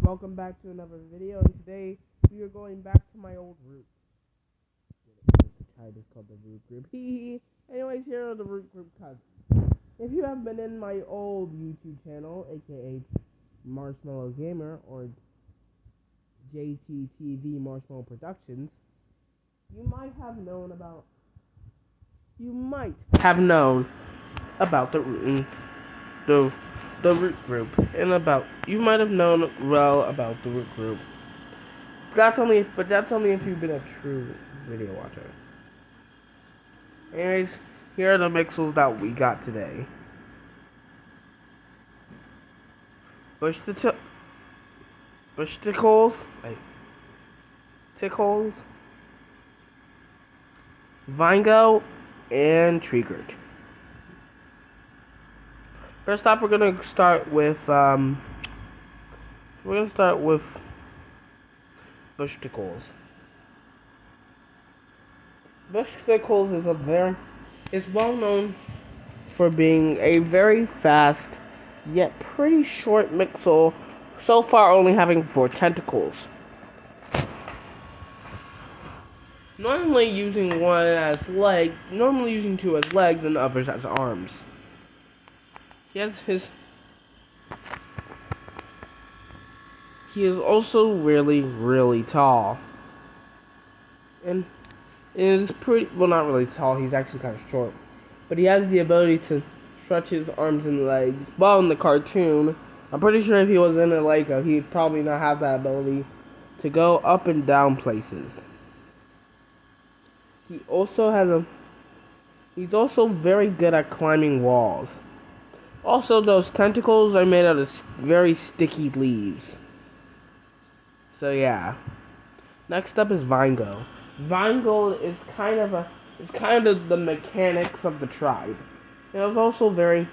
welcome back to another video, and today we are going back to my old roots. The tribe is called the Root Group. Anyways, here are the Root Group cousins. If you have been in my old YouTube channel, aka Marshmallow Gamer, or JTTV Marshmallow Productions, you might have known about the Root Group, and you might have known well about the Root Group. That's only if you've been a true video watcher. Anyways, here are the mixels that we got today. Tickles, Vingo, and Treegert. First off, we're gonna start with Bush Tickles. Bush Tickles is well known for being a very fast yet pretty short mixel, so far only having 4 tentacles. Normally using 2 as legs and others as arms. He is also really, really tall. And it is not really tall, he's actually kind of short. But he has the ability to stretch his arms and legs. Well, in the cartoon, I'm pretty sure if he was in a Lego, he'd probably not have that ability to go up and down places. He's also very good at climbing walls. Also, those tentacles are made out of very sticky leaves. So yeah. Next up is Vingo. Vingo is kind of the mechanics of the tribe. And is also very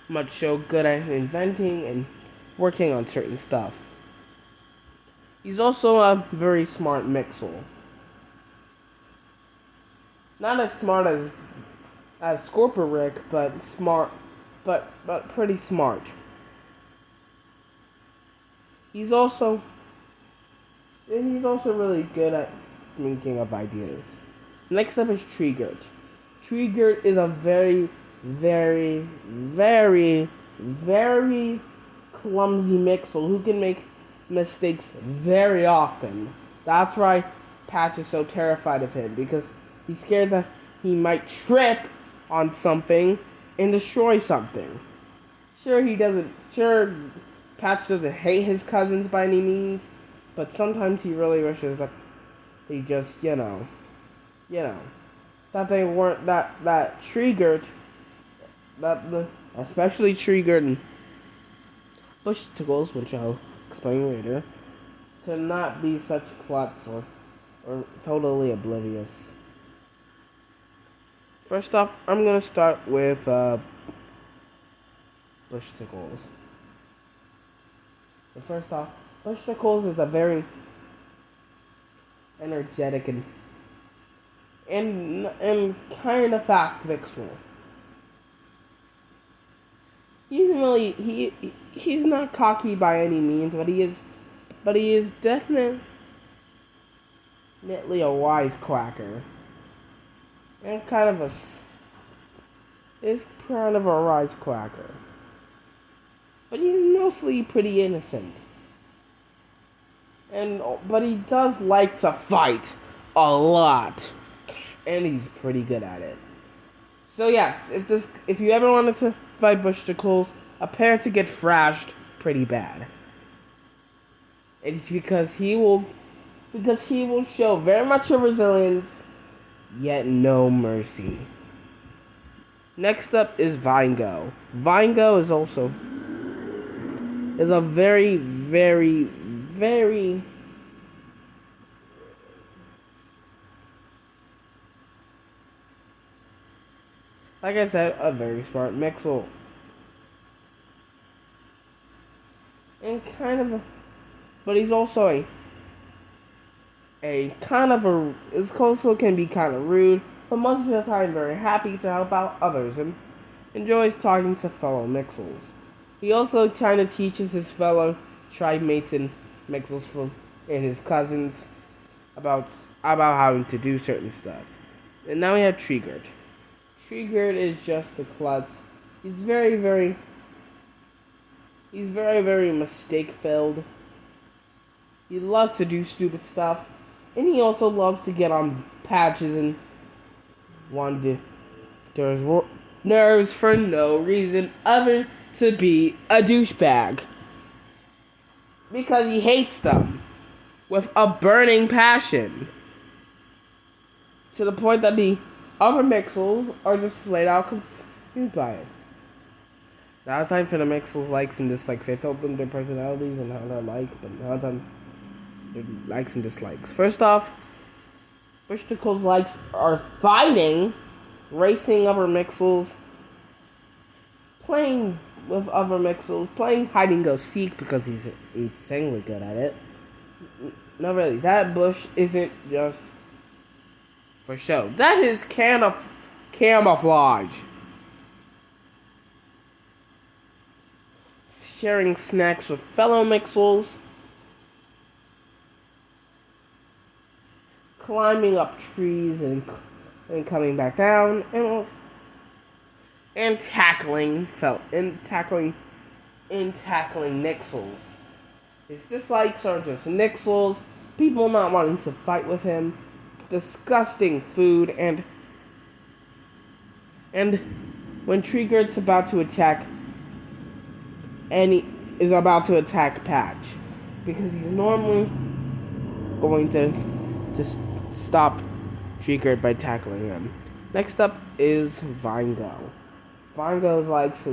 much so good at inventing and working on certain stuff. He's also a very smart mixel. Not as smart as Scorporic, but pretty smart. He's also really good at thinking of ideas. Next up is Treegert. Treegert is a very, very, very, very clumsy mixel who can make mistakes very often. That's why Patch is so terrified of him, because he's scared that he might trip on something and destroy something. Sure, Patch doesn't hate his cousins by any means, but sometimes he really wishes that they just, that they weren't, that Treegert, especially Treegert and Bush Tickles, which I'll explain later, to not be such klutz or totally oblivious. First off, I'm going to start with Bush Tickles. So first off, Bush Tickles is a very energetic and kind of fast mixer. He's not cocky by any means, but he is definitely a wisecracker. And kind of a wisecracker. But he's mostly pretty innocent. But he does like to fight a lot. And he's pretty good at it. So yes, if you ever wanted to fight Bush Tickles, prepare to get thrashed pretty bad. It's because he will show very much of resilience, yet no mercy. Next up is Vingo. Vingo is a very, very, very like I said, a very smart mixel. And but he's also it also can be kind of rude, but most of the time very happy to help out others and enjoys talking to fellow mixels. He also kind of teaches his fellow trimates and Mixels from and his cousins about having to do certain stuff. And now we have Triggered. Triggered is just a klutz. He's very mistake filled. He loves to do stupid stuff. And he also loves to get on patches and Wander's nerves for no reason other to be a douchebag. Because he hates them with a burning passion. To the point that the other Mixels are just flat out confused by it. Now time for the Mixels' likes and dislikes. I told them their personalities and how they're like, but now time their likes and dislikes. First off, Bushnickel's likes are fighting, racing other Mixels, playing with other Mixels, playing hide and go seek because he's insanely good at it. No, really, that bush isn't just for show. That is camouflage. Sharing snacks with fellow Mixels. Climbing up trees and coming back down and tackling Nixels. His dislikes are just Nixels, people not wanting to fight with him, disgusting food, and when Triggered's about to attack Patch, because he's normally going to stop Triggered by tackling him. Next up is Vingo. Vingo's likes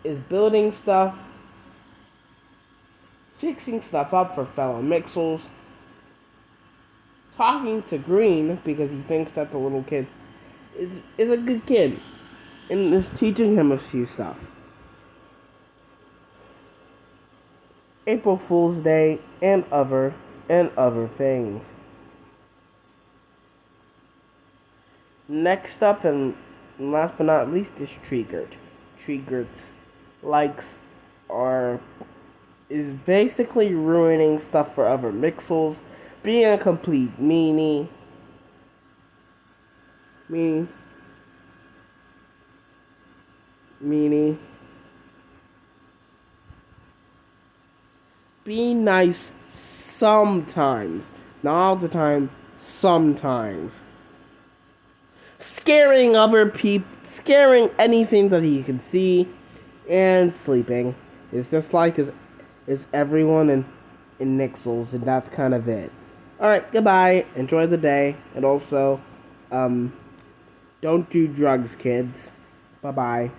is building stuff, fixing stuff up for fellow Mixels, talking to Green because he thinks that the little kid is a good kid and is teaching him a few stuff. April Fool's Day and other things. Next up and last but not least is Triggered. Triggered's likes is basically ruining stuff for other Mixels, being a complete meanie. Be nice sometimes, not all the time, sometimes. Scaring other people, scaring anything that he can see, and sleeping. It's just like is everyone in Nixels, and that's kind of it. Alright, goodbye, enjoy the day, and also, don't do drugs, kids. Bye-bye.